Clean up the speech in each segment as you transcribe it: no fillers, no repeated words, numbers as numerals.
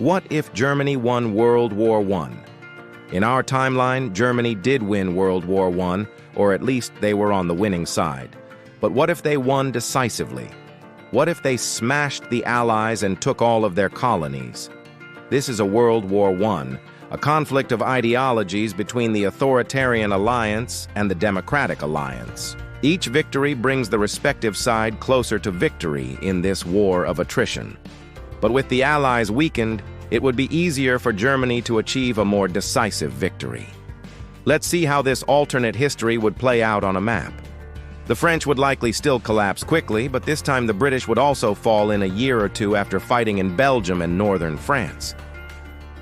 What if Germany won World War I? In our timeline, Germany did win World War I, or at least they were on the winning side. But what if they won decisively? What if they smashed the Allies and took all of their colonies? This is a World War I, a conflict of ideologies between the authoritarian alliance and the democratic alliance. Each victory brings the respective side closer to victory in this war of attrition. But with the Allies weakened, it would be easier for Germany to achieve a more decisive victory. Let's see how this alternate history would play out on a map. The French would likely still collapse quickly, but this time the British would also fall in a year or two after fighting in Belgium and northern France.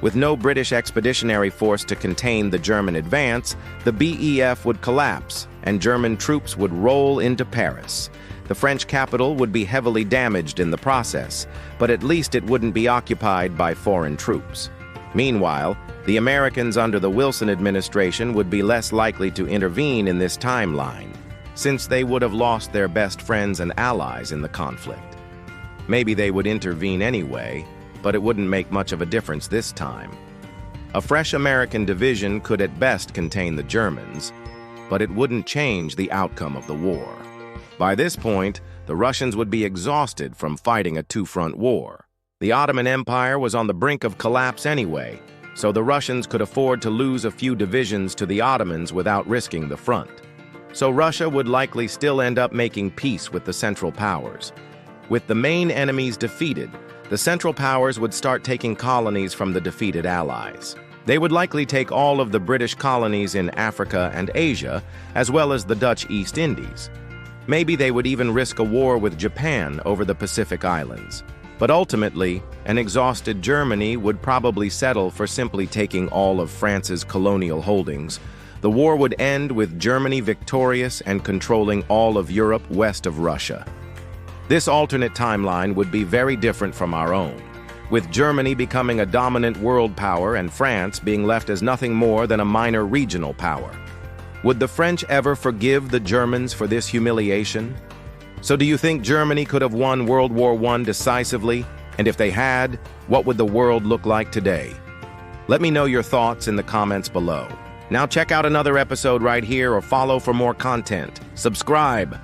With no British expeditionary force to contain the German advance, the BEF would collapse, and German troops would roll into Paris. The French capital would be heavily damaged in the process, but at least it wouldn't be occupied by foreign troops. Meanwhile, the Americans under the Wilson administration would be less likely to intervene in this timeline, since they would have lost their best friends and allies in the conflict. Maybe they would intervene anyway, but it wouldn't make much of a difference this time. A fresh American division could at best contain the Germans, but it wouldn't change the outcome of the war. By this point, the Russians would be exhausted from fighting a two-front war. The Ottoman Empire was on the brink of collapse anyway, so the Russians could afford to lose a few divisions to the Ottomans without risking the front. So Russia would likely still end up making peace with the Central Powers. With the main enemies defeated, the Central Powers would start taking colonies from the defeated Allies. They would likely take all of the British colonies in Africa and Asia, as well as the Dutch East Indies. Maybe they would even risk a war with Japan over the Pacific Islands. But ultimately, an exhausted Germany would probably settle for simply taking all of France's colonial holdings. The war would end with Germany victorious and controlling all of Europe west of Russia. This alternate timeline would be very different from our own, with Germany becoming a dominant world power and France being left as nothing more than a minor regional power. Would the French ever forgive the Germans for this humiliation? So do you think Germany could have won World War I decisively? And if they had, what would the world look like today? Let me know your thoughts in the comments below. Now check out another episode right here or follow for more content. Subscribe.